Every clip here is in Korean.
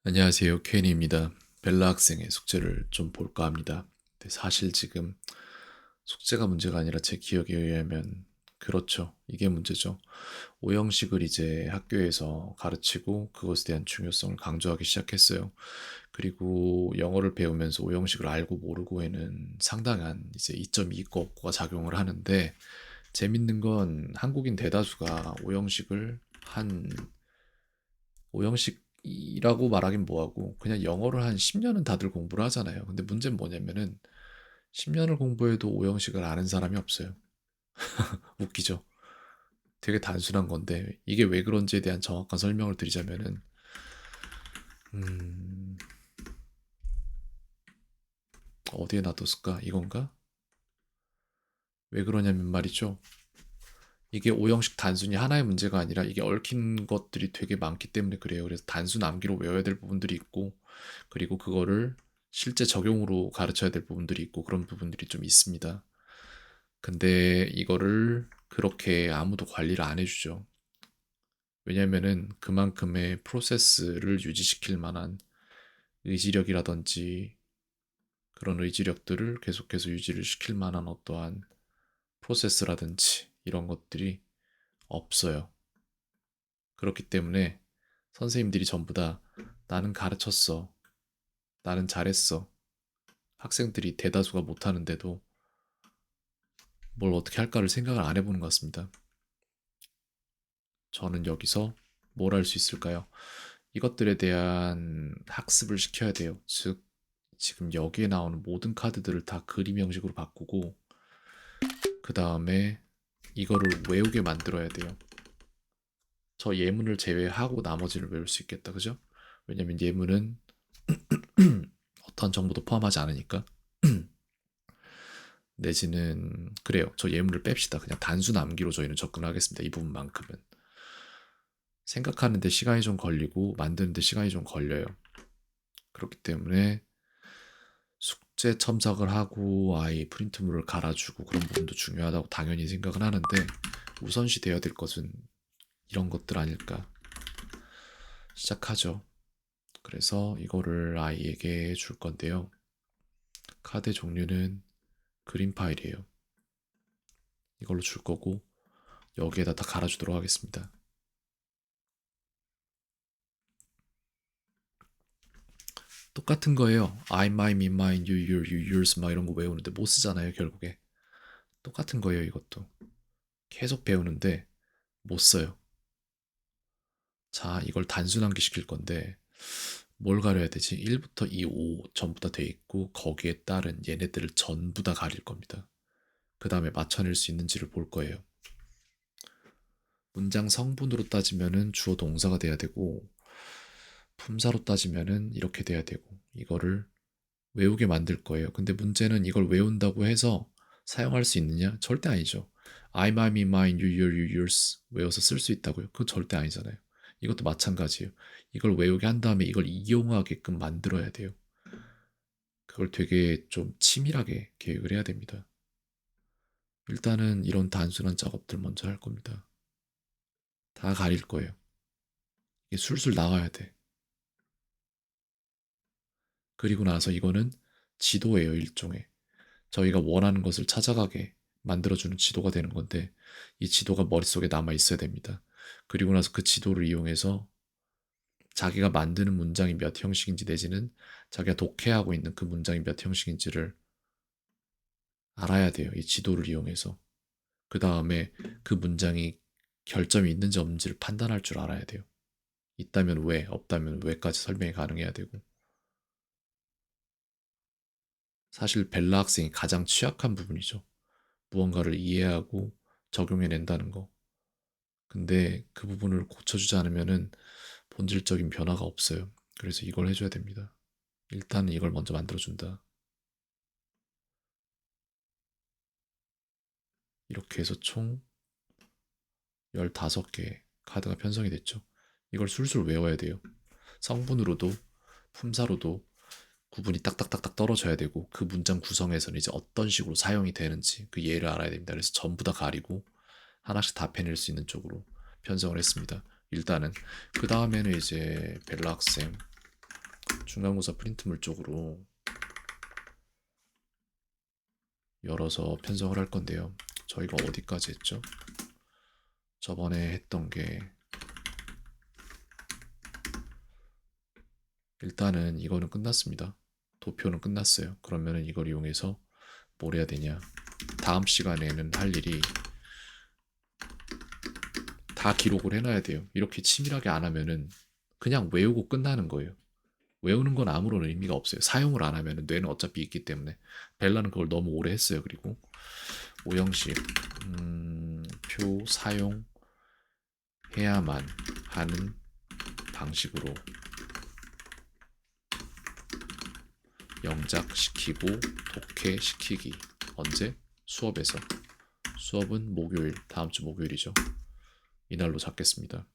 안녕하세요. 케인입니다. 벨라 학생의 숙제를 좀 볼까 합니다. 근데 사실 지금 숙제가 문제가 아니라 제 기억에 의하면 그렇죠. 이게 문제죠. 오형식을 이제 학교에서 가르치고 그것에 대한 중요성을 강조하기 시작했어요. 그리고 영어를 배우면서 오형식을 알고 모르고에는 상당한 이제 이점이 있고 없고가 작용을 하는데 재밌는 건 한국인 대다수가 오형식을 한 오형식이라고 말하긴 뭐하고 그냥 영어를 한 10년은 다들 공부를 하잖아요. 근데 문제는 뭐냐면은 10년을 공부해도 오형식을 아는 사람이 없어요. 웃기죠? 되게 단순한 건데 이게 왜 그런지에 대한 정확한 설명을 드리자면은 음, 어디에 놔뒀을까? 이건가? 왜 그러냐면 말이죠. 이게 오형식 단순히 하나의 문제가 아니라 이게 얽힌 것들이 되게 많기 때문에 그래요. 그래서 단순 암기로 외워야 될 부분들이 있고 그리고 그거를 실제 적용으로 가르쳐야 될 부분들이 있고 그런 부분들이 좀 있습니다. 근데 이거를 그렇게 아무도 관리를 안 해주죠. 왜냐면은 그만큼의 프로세스를 유지시킬 만한 의지력이라든지 그런 의지력들을 계속해서 유지를 시킬 만한 어떠한 프로세스라든지 이런 것들이 없어요. 그렇기 때문에 선생님들이 전부 다 나는 가르쳤어. 나는 잘했어. 학생들이 대다수가 못하는데도 뭘 어떻게 할까를 생각을 안 해보는 것 같습니다. 저는 여기서 뭘 할 수 있을까요? 이것들에 대한 학습을 시켜야 돼요. 즉, 지금 여기에 나오는 모든 카드들을 다 그림 형식으로 바꾸고, 그 다음에 이거를 외우게 만들어야 돼요. 저 예문을 제외하고 나머지를 외울 수 있겠다. 그죠? 왜냐면 예문은 어떠한 정보도 포함하지 않으니까. 내지는, 그래요. 저 예문을 뺍시다. 그냥 단순 암기로 저희는 접근하겠습니다. 이 부분만큼은. 생각하는데 시간이 좀 걸리고, 만드는데 시간이 좀 걸려요. 그렇기 때문에 숙제 첨삭을 하고 아이 프린트물을 갈아주고 그런 부분도 중요하다고 당연히 생각은 하는데 우선시 되어야 될 것은 이런 것들 아닐까. 시작하죠. 그래서 이거를 아이에게 줄 건데요. 카드 종류는 그림 파일이에요. 이걸로 줄 거고 여기에다 다 갈아주도록 하겠습니다. 똑같은 거예요. I, my, me, mine, you, your, you, yours 막 이런 거 외우는데 못 쓰잖아요 결국에. 똑같은 거예요 이것도. 계속 배우는데 못 써요. 자, 이걸 단순 암기시킬 건데 뭘 가려야 되지? 1부터 2, 5 전부 다 돼 있고 거기에 따른 얘네들을 전부 다 가릴 겁니다. 그 다음에 맞춰낼 수 있는지를 볼 거예요. 문장 성분으로 따지면은 주어 동사가 돼야 되고 품사로 따지면은 이렇게 돼야 되고 이거를 외우게 만들 거예요. 근데 문제는 이걸 외운다고 해서 사용할 수 있느냐? 절대 아니죠. I, my, me, mine, you, your, you, yours 외워서 쓸 수 있다고요? 그건 절대 아니잖아요. 이것도 마찬가지예요. 이걸 외우게 한 다음에 이걸 이용하게끔 만들어야 돼요. 그걸 되게 좀 치밀하게 계획을 해야 됩니다. 일단은 이런 단순한 작업들 먼저 할 겁니다. 다 가릴 거예요. 이게 술술 나와야 돼. 그리고 나서 이거는 지도예요, 일종의. 저희가 원하는 것을 찾아가게 만들어주는 지도가 되는 건데, 이 지도가 머릿속에 남아 있어야 됩니다. 그리고 나서 그 지도를 이용해서 자기가 만드는 문장이 몇 형식인지 내지는 자기가 독해하고 있는 그 문장이 몇 형식인지를 알아야 돼요. 이 지도를 이용해서. 그 다음에 그 문장이 결점이 있는지 없는지를 판단할 줄 알아야 돼요. 있다면 왜, 없다면 왜까지 설명이 가능해야 되고. 사실 벨라 학생이 가장 취약한 부분이죠. 무언가를 이해하고 적용해낸다는 거. 근데 그 부분을 고쳐주지 않으면은 본질적인 변화가 없어요. 그래서 이걸 해줘야 됩니다. 일단은 이걸 먼저 만들어준다. 이렇게 해서 총 15개 카드가 편성이 됐죠. 이걸 술술 외워야 돼요. 성분으로도 품사로도 구분이 딱딱딱딱 떨어져야 되고 그 문장 구성에서는 이제 어떤 식으로 사용이 되는지 그 예를 알아야 됩니다. 그래서 전부 다 가리고 하나씩 다 빼낼 수 있는 쪽으로 편성을 했습니다. 일단은 그 다음에는 이제 벨라 학생 중간고사 프린트물 쪽으로 열어서 편성을 할 건데요. 저희가 어디까지 했죠? 저번에 했던 게 일단은 이거는 끝났습니다. 도표는 끝났어요. 그러면은 이걸 이용해서 뭘 해야 되냐? 다음 시간에는 할 일이 다 기록을 해놔야 돼요. 이렇게 치밀하게 안 하면은 그냥 외우고 끝나는 거예요. 외우는 건 아무런 의미가 없어요. 사용을 안 하면은 뇌는 어차피 있기 때문에. 벨라는 그걸 너무 오래 했어요. 그리고 오형식 표 사용해야만 하는 방식으로 영작시키고 독해시키기. 언제? 수업에서. 수업은 목요일, 다음 주 목요일이죠. 이날로 잡겠습니다.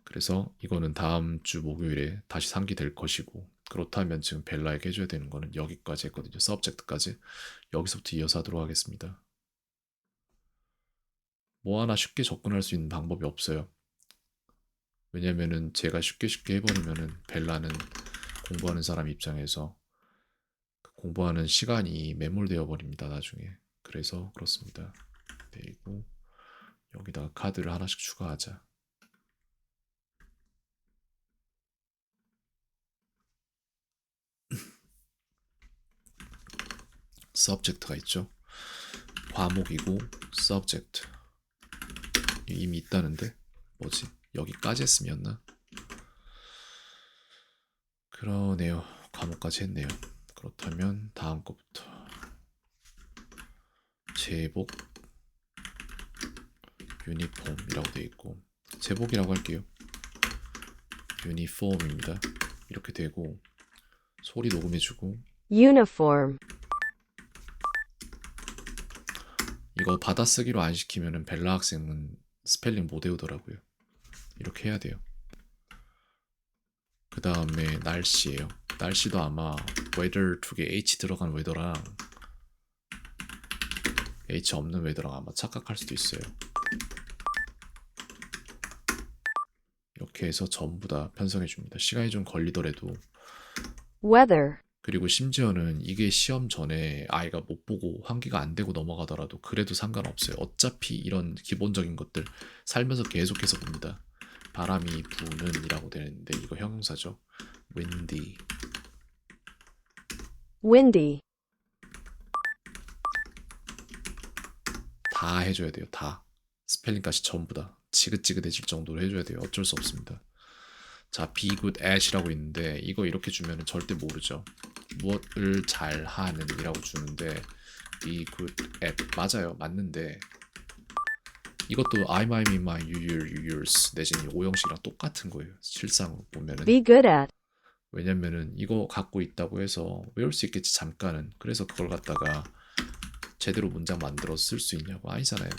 그래서 이거는 다음 주 목요일에 다시 상기될 것이고, 그렇다면 지금 벨라에게 해줘야 되는 거는 여기까지 했거든요. 서브젝트까지. 여기서부터 이어서 하도록 하겠습니다. 뭐 하나 쉽게 접근할 수 있는 방법이 없어요. 왜냐면은 제가 쉽게 해버리면은 벨라는 공부하는 사람 입장에서 공부하는 시간이 매몰되어 버립니다. 나중에. 그래서 그렇습니다. 그리고 여기다가 카드를 하나씩 추가하자. subject가 있죠. 과목이고 subject 이미 있다는데 뭐지? 여기까지 했으면나? 그러네요. 과목까지 했네요. 그렇다면 다음 거부터 제복 유니폼이라고 되어 있고 제복이라고 할게요. 유니폼입니다. 이렇게 되고 소리 녹음해주고 uniform, 이거 받아쓰기로 안 시키면은 벨라 학생은 스펠링 못 외우더라고요. 이렇게 해야 돼요. 그 다음에 날씨예요. 날씨도 아마 weather 두 개 H 들어간 weather랑 H 없는 weather랑 아마 착각할 수도 있어요. 이렇게 해서 전부 다 편성해 줍니다. 시간이 좀 걸리더라도. weather, 그리고 심지어는 이게 시험 전에 아이가 못 보고 환기가 안 되고 넘어가더라도 그래도 상관없어요. 어차피 이런 기본적인 것들 살면서 계속해서 봅니다. 바람이 부는 이라고 되는데 이거 형용사죠. windy. windy, 다 해줘야 돼요. 다. 스펠링까지 전부 다. 지긋지긋해질 정도로 해줘야 돼요. 어쩔 수 없습니다. 자, be good at이라고 있는데 이거 이렇게 주면은 절대 모르죠. 무엇을 잘하는 이라고 주는데 be good at 맞아요. 맞는데 이것도 I, my, me, my, you, your, you, yours 내지는 오형식이랑 똑같은 거예요. 실상으로 보면은. be good at, 왜냐면은 이거 갖고 있다고 해서 외울 수 있겠지 잠깐은. 그래서 그걸 갖다가 제대로 문장 만들어 쓸 수 있냐고 아니잖아요.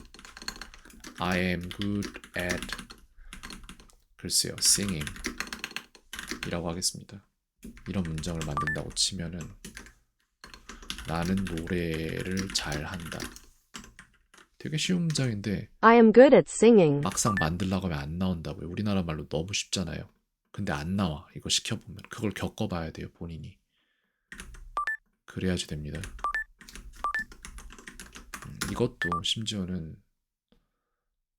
I am good at 글쎄요 singing 이라고 하겠습니다. 이런 문장을 만든다고 치면은 나는 노래를 잘한다. 되게 쉬운 문장인데 I am good at singing, 막상 만들려고 하면 안 나온다고요. 우리나라 말로 너무 쉽잖아요. 근데 안 나와. 이거 시켜보면. 그걸 겪어봐야 돼요. 본인이. 그래야지 됩니다. 이것도 심지어는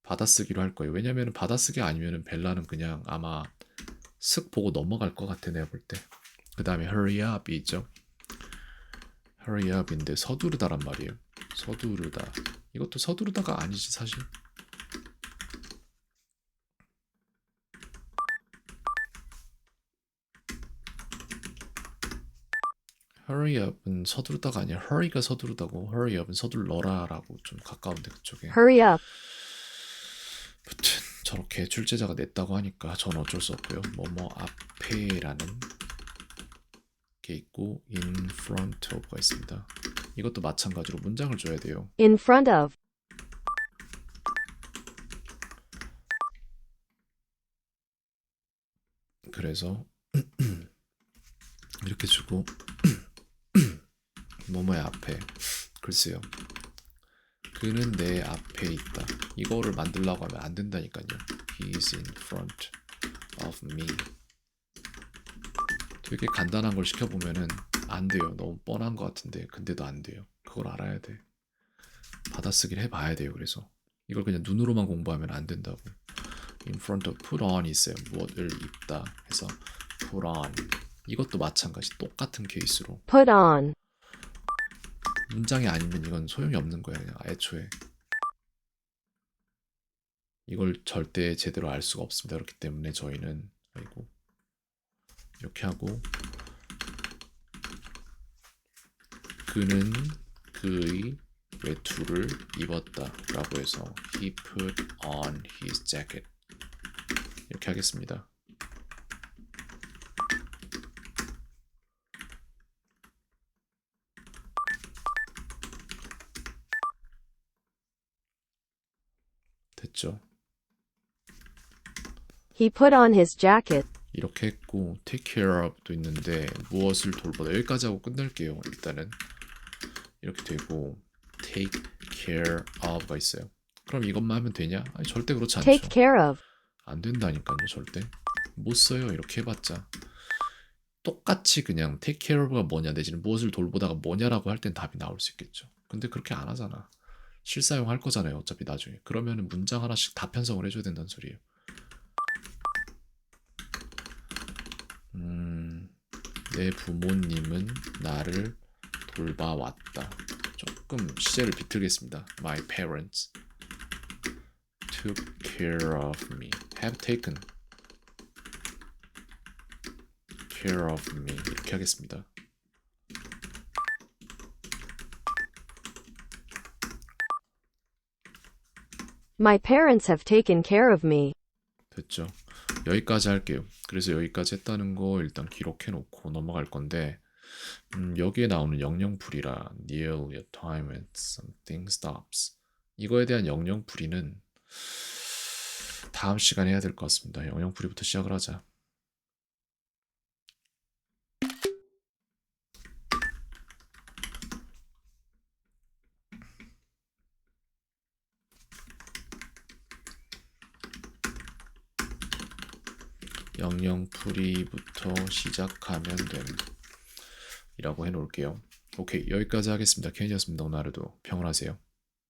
받아쓰기로 할 거예요. 왜냐면 받아쓰기 아니면 벨라는 그냥 아마 슥 보고 넘어갈 것 같아 내가 볼 때. 그 다음에 hurry up이 있죠. hurry up인데 서두르다란 말이에요. 서두르다. 이것도 서두르다가 아니지 사실. hurry up은 서두르다가 아니야. hurry가 서두르다고 hurry up은 서둘러라라고 좀 가까운데 그쪽에. hurry up, 아무튼 저렇게 출제자가 냈다고 하니까 전 어쩔 수 없고요. 뭐뭐 앞에라는 게 있고 in front of가 있습니다. 이것도 마찬가지로 문장을 줘야 돼요. in front of, 그래서 이렇게 주고 뭐뭐의 앞에 글쎄요. 그는 내 앞에 있다. 이거를 만들려고 하면 안 된다니까요. He is in front of me. 되게 간단한 걸 시켜보면은 안 돼요. 너무 뻔한 것 같은데 근데도 안 돼요. 그걸 알아야 돼. 받아쓰기를 해봐야 돼요. 그래서 이걸 그냥 눈으로만 공부하면 안 된다고. in front of put on 있어요. 무엇을 입다 해서 put on. 이것도 마찬가지 똑같은 케이스로 put on, 문장이 아니면 이건 소용이 없는 거야. 그냥 애초에 이걸 절대 제대로 알 수가 없습니다. 그렇기 때문에 저희는 아이고 이렇게 하고 그는 그의 외투를 입었다 라고 해서 he put on his jacket 이렇게 하겠습니다. 됐죠? he put on his jacket, 이렇게 했고 take care of도 있는데 무엇을 돌보다 여기까지 하고 끝낼게요. 일단은 이렇게 되고 take care of가 있어요. 그럼 이것만 하면 되냐? 아니, 절대 그렇지 않죠. take care of, 안 된다니까요. 절대 못 써요. 이렇게 해봤자 똑같이 그냥 take care of가 뭐냐 내지는 무엇을 돌보다가 뭐냐라고 할 땐 답이 나올 수 있겠죠. 근데 그렇게 안 하잖아. 실사용할 거잖아요. 어차피 나중에. 그러면은 문장 하나씩 다 편성을 해줘야 된다는 소리예요. 내 부모님은 나를 돌봐왔다. 조금 시제를 비틀겠습니다. My parents took care of me. Have taken care of me. 이렇게 하겠습니다. my parents have taken care of me, 됐죠? 여기까지 할게요. 그래서 여기까지 했다는 거 일단 기록해 놓고 넘어갈 건데 여기에 나오는 영영풀이라 nearly a time when something stops 이거에 대한 영영풀이는 다음 시간에 해야 될 것 같습니다. 영영풀이부터 시작을 하자. 영영풀이부터 시작하면 됨 이라고 해놓을게요. 오케이 여기까지 하겠습니다. 케인이었습니다. 오늘 하루도 평온하세요.